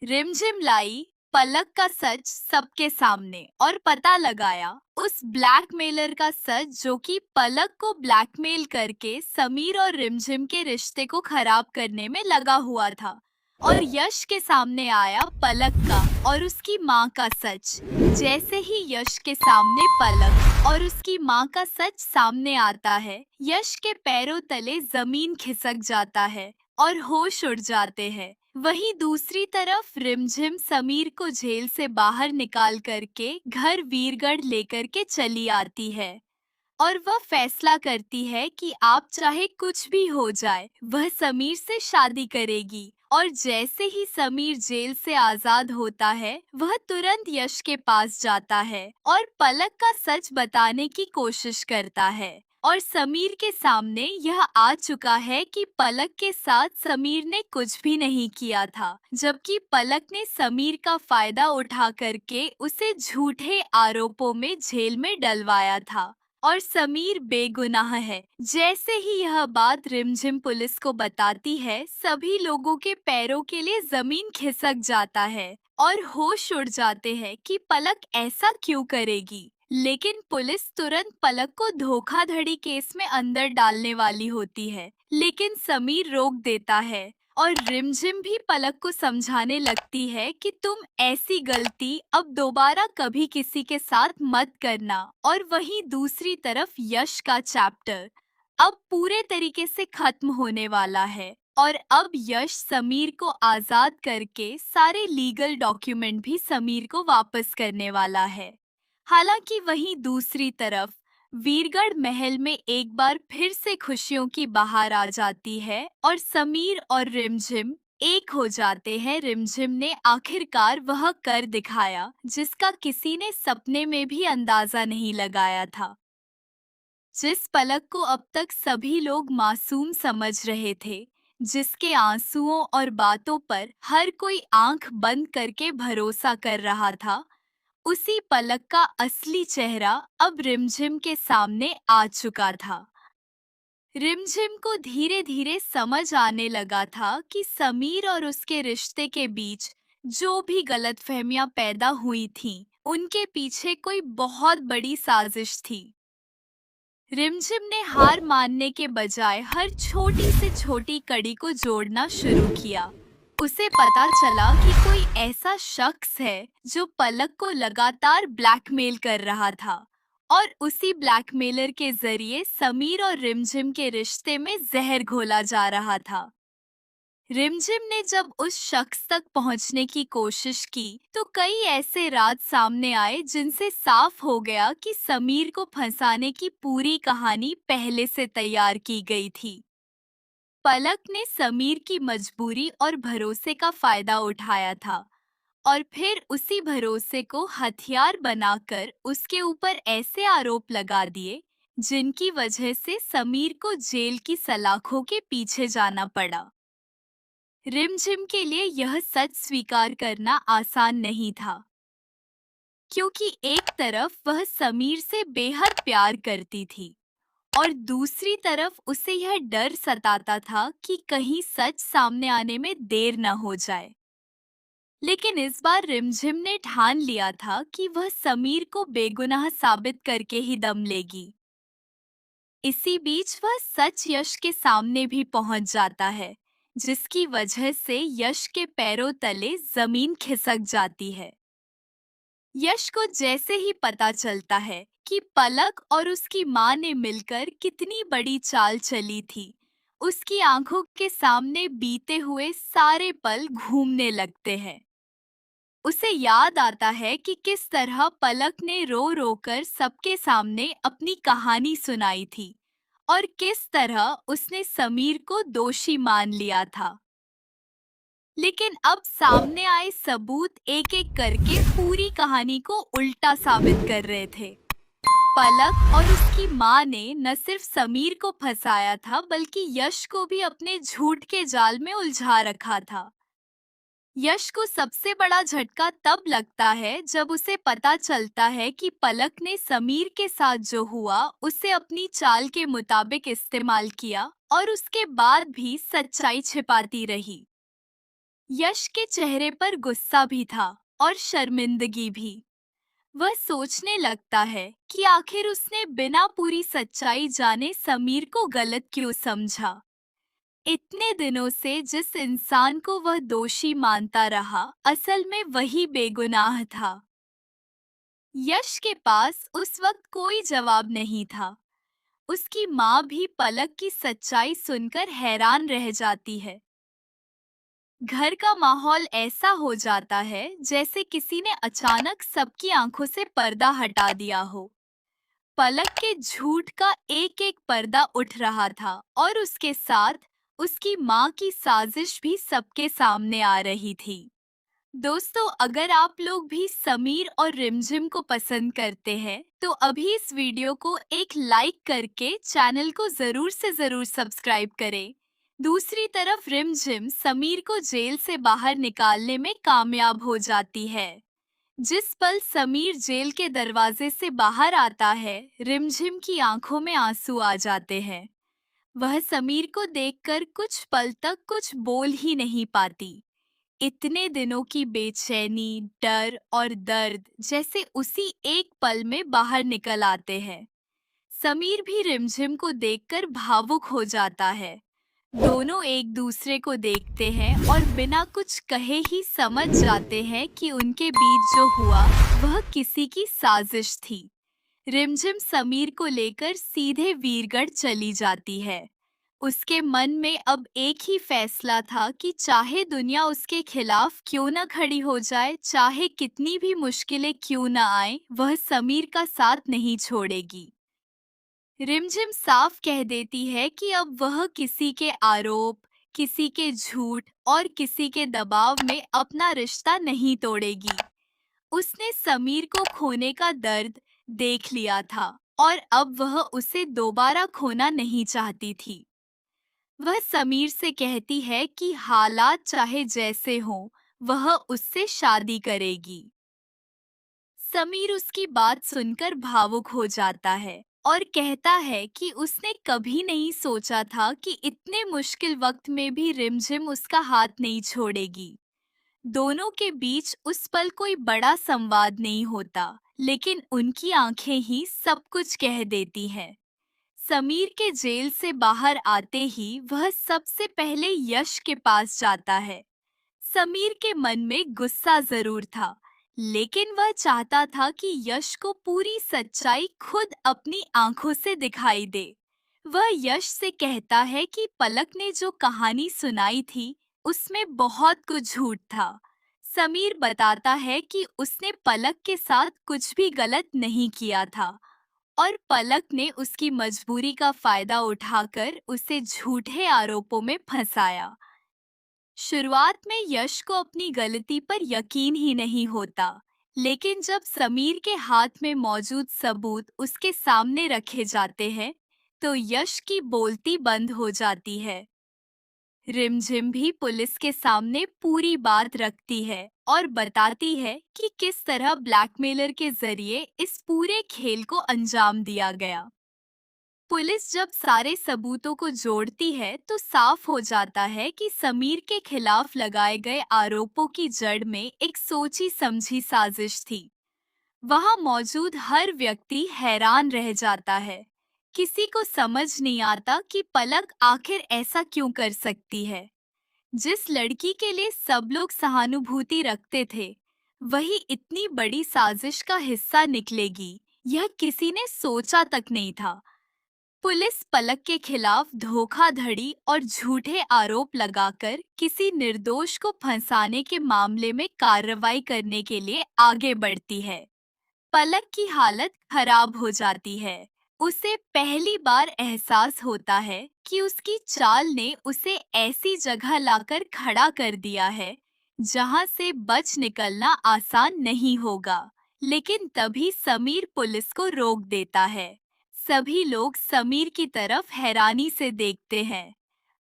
रिमझिम लाई पलक का सच सबके सामने और पता लगाया उस ब्लैकमेलर का सच जो कि पलक को ब्लैकमेल करके समीर और रिमझिम के रिश्ते को खराब करने में लगा हुआ था। और यश के सामने आया पलक का और उसकी माँ का सच। जैसे ही यश के सामने पलक और उसकी माँ का सच सामने आता है, यश के पैरों तले जमीन खिसक जाता है और होश उड़ जाते हैं। वहीं दूसरी तरफ रिमझिम समीर को जेल से बाहर निकाल करके घर वीरगढ़ लेकर के चली आती है और वह फैसला करती है कि आप चाहे कुछ भी हो जाए, वह समीर से शादी करेगी। और जैसे ही समीर जेल से आजाद होता है, वह तुरंत यश के पास जाता है और पलक का सच बताने की कोशिश करता है। और समीर के सामने यह आ चुका है कि पलक के साथ समीर ने कुछ भी नहीं किया था, जबकि पलक ने समीर का फायदा उठा करके उसे झूठे आरोपों में जेल में डलवाया था और समीर बेगुनाह है। जैसे ही यह बात रिमझिम पुलिस को बताती है, सभी लोगों के पैरों के लिए जमीन खिसक जाता है और होश उड़ जाते हैं कि पलक ऐसा क्यों करेगी। लेकिन पुलिस तुरंत पलक को धोखाधड़ी केस में अंदर डालने वाली होती है, लेकिन समीर रोक देता है और रिमझिम भी पलक को समझाने लगती है कि तुम ऐसी गलती अब दोबारा कभी किसी के साथ मत करना। और वहीं दूसरी तरफ यश का चैप्टर अब पूरे तरीके से खत्म होने वाला है और अब यश समीर को आजाद करके सारे लीगल डॉक्यूमेंट भी समीर को वापस करने वाला है। हालांकि वहीं दूसरी तरफ वीरगढ़ महल में एक बार फिर से खुशियों की बहार आ जाती है और समीर और रिमझिम एक हो जाते हैं। रिमझिम ने आखिरकार वह कर दिखाया जिसका किसी ने सपने में भी अंदाजा नहीं लगाया था। जिस पलक को अब तक सभी लोग मासूम समझ रहे थे, जिसके आंसुओं और बातों पर हर कोई आंख बंद करके भरोसा कर रहा था, उसी पलक का असली चेहरा अब रिमझिम के सामने आ चुका था। रिमझिम को धीरे धीरे समझ आने लगा था कि समीर और उसके रिश्ते के बीच जो भी गलतफहमियां पैदा हुई थीं, उनके पीछे कोई बहुत बड़ी साजिश थी। रिमझिम ने हार मानने के बजाय हर छोटी से छोटी कड़ी को जोड़ना शुरू किया। उसे पता चला कि कोई ऐसा शख्स है जो पलक को लगातार ब्लैकमेल कर रहा था और उसी ब्लैकमेलर के जरिए समीर और रिमझिम के रिश्ते में जहर घोला जा रहा था। रिमझिम ने जब उस शख्स तक पहुंचने की कोशिश की तो कई ऐसे राज सामने आए जिनसे साफ हो गया कि समीर को फंसाने की पूरी कहानी पहले से तैयार की गई थी। पलक ने समीर की मजबूरी और भरोसे का फायदा उठाया था और फिर उसी भरोसे को हथियार बनाकर उसके ऊपर ऐसे आरोप लगा दिए जिनकी वजह से समीर को जेल की सलाखों के पीछे जाना पड़ा। रिमझिम के लिए यह सच स्वीकार करना आसान नहीं था, क्योंकि एक तरफ वह समीर से बेहद प्यार करती थी और दूसरी तरफ उसे यह डर सताता था कि कहीं सच सामने आने में देर न हो जाए। लेकिन इस बार रिमझिम ने ठान लिया था कि वह समीर को बेगुनाह साबित करके ही दम लेगी। इसी बीच वह सच यश के सामने भी पहुंच जाता है, जिसकी वजह से यश के पैरों तले जमीन खिसक जाती है। यश को जैसे ही पता चलता है कि पलक और उसकी माँ ने मिलकर कितनी बड़ी चाल चली थी, उसकी आंखों के सामने बीते हुए सारे पल घूमने लगते हैं। उसे याद आता है कि किस तरह पलक ने रो रो कर सबके सामने अपनी कहानी सुनाई थी और किस तरह उसने समीर को दोषी मान लिया था। लेकिन अब सामने आए सबूत एक एक करके पूरी कहानी को उल्टा साबित कर रहे थे। पलक और उसकी माँ ने न सिर्फ समीर को फंसाया था, बल्कि यश को भी अपने झूठ के जाल में उलझा रखा था। यश को सबसे बड़ा झटका तब लगता है जब उसे पता चलता है कि पलक ने समीर के साथ जो हुआ उसे अपनी चाल के मुताबिक इस्तेमाल किया और उसके बाद भी सच्चाई छिपाती रही। यश के चेहरे पर गुस्सा भी था और शर्मिंदगी भी। वह सोचने लगता है कि आखिर उसने बिना पूरी सच्चाई जाने समीर को गलत क्यों समझा। इतने दिनों से जिस इंसान को वह दोषी मानता रहा, असल में वही बेगुनाह था। यश के पास उस वक्त कोई जवाब नहीं था। उसकी माँ भी पलक की सच्चाई सुनकर हैरान रह जाती है। घर का माहौल ऐसा हो जाता है जैसे किसी ने अचानक सबकी आंखों से पर्दा हटा दिया हो। पलक के झूठ का एक एक पर्दा उठ रहा था और उसके साथ उसकी माँ की साजिश भी सबके सामने आ रही थी। दोस्तों, अगर आप लोग भी समीर और रिमझिम को पसंद करते हैं तो अभी इस वीडियो को एक लाइक करके चैनल को जरूर से जरूर सब्सक्राइब करें। दूसरी तरफ रिमझिम समीर को जेल से बाहर निकालने में कामयाब हो जाती है। जिस पल समीर जेल के दरवाजे से बाहर आता है, रिमझिम की आंखों में आंसू आ जाते हैं। वह समीर को देखकर कुछ पल तक कुछ बोल ही नहीं पाती। इतने दिनों की बेचैनी, डर और दर्द जैसे उसी एक पल में बाहर निकल आते हैं। समीर भी रिमझिम को देखकर भावुक हो जाता है। दोनों एक दूसरे को देखते हैं और बिना कुछ कहे ही समझ जाते हैं कि उनके बीच जो हुआ वह किसी की साजिश थी। रिमझिम समीर को लेकर सीधे वीरगढ़ चली जाती है। उसके मन में अब एक ही फैसला था कि चाहे दुनिया उसके खिलाफ क्यों न खड़ी हो जाए, चाहे कितनी भी मुश्किलें क्यों न आए, वह समीर का साथ नहीं छोड़ेगी। रिमझिम साफ कह देती है कि अब वह किसी के आरोप, किसी के झूठ और किसी के दबाव में अपना रिश्ता नहीं तोड़ेगी। उसने समीर को खोने का दर्द देख लिया था और अब वह उसे दोबारा खोना नहीं चाहती थी। वह समीर से कहती है कि हालात चाहे जैसे हों, वह उससे शादी करेगी। समीर उसकी बात सुनकर भावुक हो जाता है और कहता है कि उसने कभी नहीं सोचा था कि इतने मुश्किल वक्त में भी रिमझिम उसका हाथ नहीं छोड़ेगी। दोनों के बीच उस पल कोई बड़ा संवाद नहीं होता, लेकिन उनकी आंखें ही सब कुछ कह देती हैं। समीर के जेल से बाहर आते ही वह सबसे पहले यश के पास जाता है। समीर के मन में गुस्सा जरूर था, लेकिन वह चाहता था कि यश को पूरी सच्चाई खुद अपनी आंखों से दिखाई दे। वह यश से कहता है कि पलक ने जो कहानी सुनाई थी, उसमें बहुत कुछ झूठ था। समीर बताता है कि उसने पलक के साथ कुछ भी गलत नहीं किया था और पलक ने उसकी मजबूरी का फायदा उठाकर उसे झूठे आरोपों में फंसाया। शुरुआत में यश को अपनी गलती पर यकीन ही नहीं होता, लेकिन जब समीर के हाथ में मौजूद सबूत उसके सामने रखे जाते हैं, तो यश की बोलती बंद हो जाती है। रिमझिम भी पुलिस के सामने पूरी बात रखती है और बताती है कि किस तरह ब्लैकमेलर के जरिए इस पूरे खेल को अंजाम दिया गया। पुलिस जब सारे सबूतों को जोड़ती है तो साफ हो जाता है कि समीर के खिलाफ लगाए गए आरोपों की जड़ में एक सोची समझी साजिश थी। वहां मौजूद हर व्यक्ति हैरान रह जाता है। किसी को समझ नहीं आता कि पलक आखिर ऐसा क्यों कर सकती है। जिस लड़की के लिए सब लोग सहानुभूति रखते थे, वही इतनी बड़ी साजिश का हिस्सा निकलेगी, यह किसी ने सोचा तक नहीं था। पुलिस पलक के खिलाफ धोखाधड़ी और झूठे आरोप लगाकर किसी निर्दोष को फंसाने के मामले में कार्रवाई करने के लिए आगे बढ़ती है। पलक की हालत खराब हो जाती है। उसे पहली बार एहसास होता है कि उसकी चाल ने उसे ऐसी जगह लाकर खड़ा कर दिया है जहां से बच निकलना आसान नहीं होगा। लेकिन तभी समीर पुलिस को रोक देता है। सभी लोग समीर की तरफ हैरानी से देखते हैं।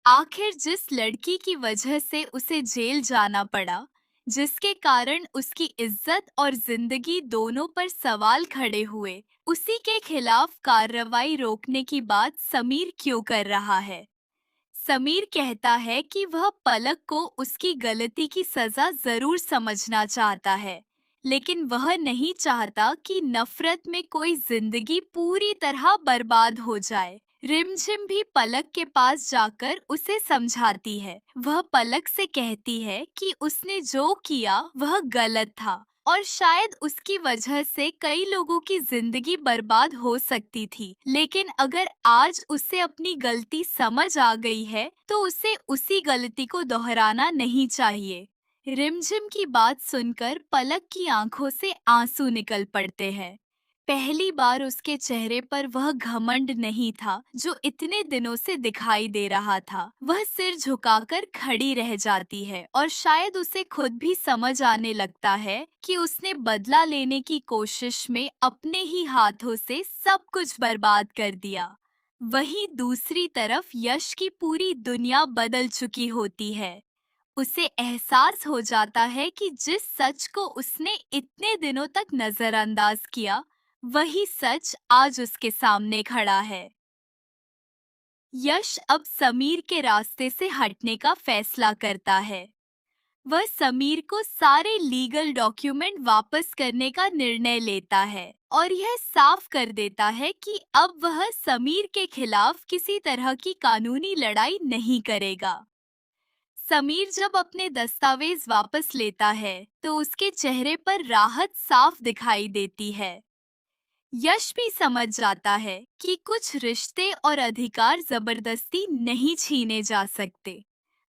आखिर जिस लड़की की वजह से उसे जेल जाना पड़ा, जिसके कारण उसकी इज्जत और जिंदगी दोनों पर सवाल खड़े हुए, उसी के खिलाफ कार्रवाई रोकने की बात समीर क्यों कर रहा है? समीर कहता है कि वह पलक को उसकी गलती की सजा जरूर समझना चाहता है, लेकिन वह नहीं चाहता कि नफरत में कोई जिंदगी पूरी तरह बर्बाद हो जाए। रिमझिम भी पलक के पास जाकर उसे समझाती है। वह पलक से कहती है कि उसने जो किया वह गलत था और शायद उसकी वजह से कई लोगों की जिंदगी बर्बाद हो सकती थी, लेकिन अगर आज उसे अपनी गलती समझ आ गई है तो उसे उसी गलती को दोहराना नहीं चाहिए। रिमझिम की बात सुनकर पलक की आंखों से आंसू निकल पड़ते हैं। पहली बार उसके चेहरे पर वह घमंड नहीं था जो इतने दिनों से दिखाई दे रहा था। वह सिर झुकाकर खड़ी रह जाती है और शायद उसे खुद भी समझ आने लगता है कि उसने बदला लेने की कोशिश में अपने ही हाथों से सब कुछ बर्बाद कर दिया। वहीं दूसरी तरफ यश की पूरी दुनिया बदल चुकी होती है। उसे एहसास हो जाता है कि जिस सच को उसने इतने दिनों तक नजरअंदाज किया, वही सच आज उसके सामने खड़ा है। यश अब समीर के रास्ते से हटने का फैसला करता है। वह समीर को सारे लीगल डॉक्यूमेंट वापस करने का निर्णय लेता है और यह साफ कर देता है कि अब वह समीर के खिलाफ किसी तरह की कानूनी लड़ाई नहीं करेगा। समीर जब अपने दस्तावेज वापस लेता है तो उसके चेहरे पर राहत साफ दिखाई देती है। यश भी समझ जाता है कि कुछ रिश्ते और अधिकार जबरदस्ती नहीं छीने जा सकते।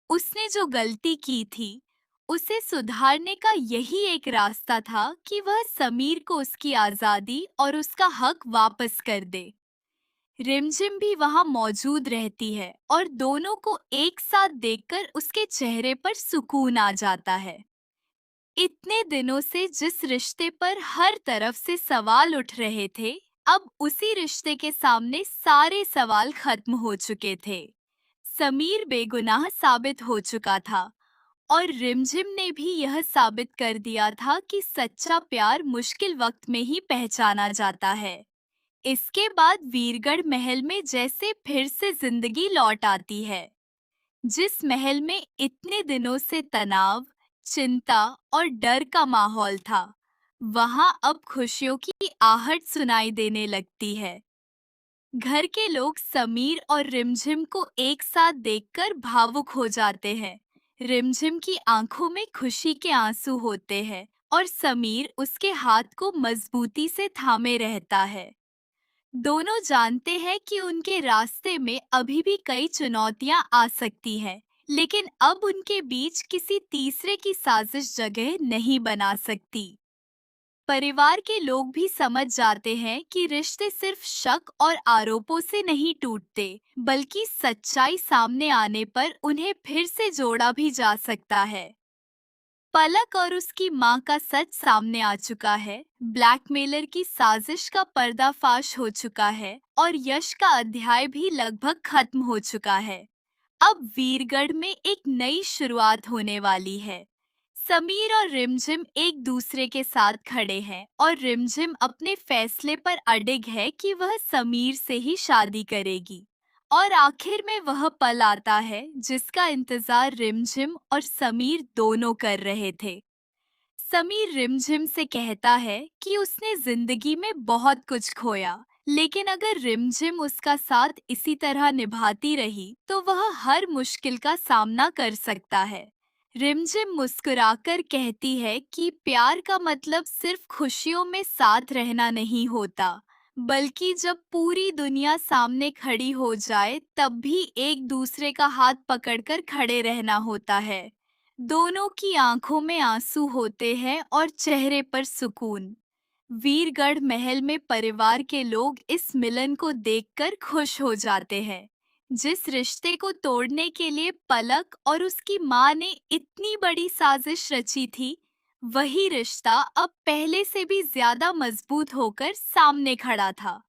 उसने जो गलती की थी, उसे सुधारने का यही एक रास्ता था कि वह समीर को उसकी आजादी और उसका हक वापस कर दे। रिमझिम भी वहां मौजूद रहती है और दोनों को एक साथ देखकर उसके चेहरे पर सुकून आ जाता है। इतने दिनों से जिस रिश्ते पर हर तरफ से सवाल उठ रहे थे, अब उसी रिश्ते के सामने सारे सवाल खत्म हो चुके थे। समीर बेगुनाह साबित हो चुका था और रिमझिम ने भी यह साबित कर दिया था कि सच्चा प्यार मुश्किल वक्त में ही पहचाना जाता है। इसके बाद वीरगढ़ महल में जैसे फिर से जिंदगी लौट आती है। जिस महल में इतने दिनों से तनाव, चिंता और डर का माहौल था, वहां अब खुशियों की आहट सुनाई देने लगती है। घर के लोग समीर और रिमझिम को एक साथ देखकर भावुक हो जाते हैं। रिमझिम की आंखों में खुशी के आंसू होते हैं और समीर उसके हाथ को मजबूती से थामे रहता है। दोनों जानते हैं कि उनके रास्ते में अभी भी कई चुनौतियां आ सकती हैं, लेकिन अब उनके बीच किसी तीसरे की साजिश जगह नहीं बना सकती। परिवार के लोग भी समझ जाते हैं कि रिश्ते सिर्फ शक और आरोपों से नहीं टूटते, बल्कि सच्चाई सामने आने पर उन्हें फिर से जोड़ा भी जा सकता है। पलक और उसकी मां का सच सामने आ चुका है। ब्लैकमेलर की साजिश का पर्दाफाश हो चुका है और यश का अध्याय भी लगभग खत्म हो चुका है। अब वीरगढ़ में एक नई शुरुआत होने वाली है। समीर और रिमझिम एक दूसरे के साथ खड़े हैं और रिमझिम अपने फैसले पर अडिग है कि वह समीर से ही शादी करेगी। और आखिर में वह पल आता है जिसका इंतजार रिमझिम और समीर दोनों कर रहे थे। समीर रिमझिम से कहता है कि उसने जिंदगी में बहुत कुछ खोया, लेकिन अगर रिमझिम उसका साथ इसी तरह निभाती रही तो वह हर मुश्किल का सामना कर सकता है। रिमझिम मुस्कुराकर कहती है कि प्यार का मतलब सिर्फ खुशियों में साथ रहना नहीं होता, बल्कि जब पूरी दुनिया सामने खड़ी हो जाए तब भी एक दूसरे का हाथ पकड़कर खड़े रहना होता है। दोनों की आंखों में आंसू होते हैं और चेहरे पर सुकून। वीरगढ़ महल में परिवार के लोग इस मिलन को देखकर खुश हो जाते हैं। जिस रिश्ते को तोड़ने के लिए पलक और उसकी मां ने इतनी बड़ी साजिश रची थी, वही रिश्ता अब पहले से भी ज्यादा मजबूत होकर सामने खड़ा था।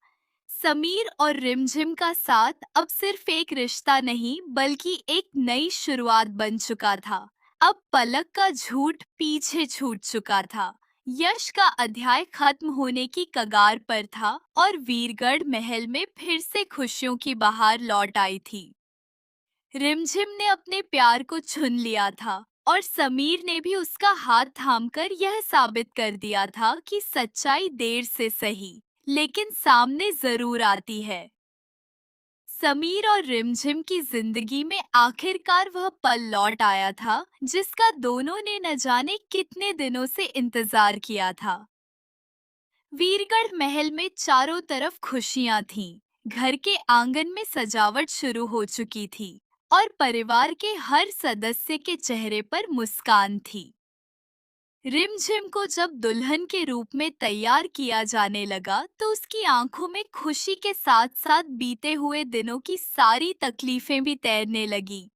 समीर और रिमझिम का साथ अब सिर्फ एक रिश्ता नहीं बल्कि एक नई शुरुआत बन चुका था। अब पलक का झूठ पीछे छूट चुका था। यश का अध्याय खत्म होने की कगार पर था और वीरगढ़ महल में फिर से खुशियों की बहार लौट आई थी। रिमझिम ने अपने प्यार को चुन लिया था और समीर ने भी उसका हाथ थामकर यह साबित कर दिया था कि सच्चाई देर से सही लेकिन सामने जरूर आती है। समीर और रिमझिम की जिंदगी में आखिरकार वह पल लौट आया था जिसका दोनों ने न जाने कितने दिनों से इंतजार किया था। वीरगढ़ महल में चारों तरफ खुशियां थीं। घर के आंगन में सजावट शुरू हो चुकी थी और परिवार के हर सदस्य के चेहरे पर मुस्कान थी। रिमझिम को जब दुल्हन के रूप में तैयार किया जाने लगा तो उसकी आंखों में खुशी के साथ साथ बीते हुए दिनों की सारी तकलीफें भी तैरने लगी।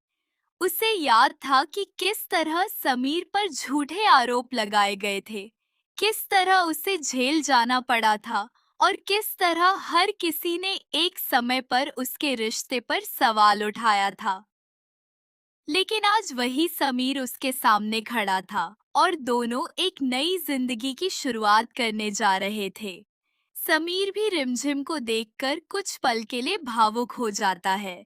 उसे याद था कि किस तरह समीर पर झूठे आरोप लगाए गए थे, किस तरह उसे जेल जाना पड़ा था और किस तरह हर किसी ने एक समय पर उसके रिश्ते पर सवाल उठाया था। लेकिन आज वही समीर उसके सामने खड़ा था और दोनों एक नई जिंदगी की शुरुआत करने जा रहे थे। समीर भी रिमझिम को देखकर कुछ पल के लिए भावुक हो जाता है।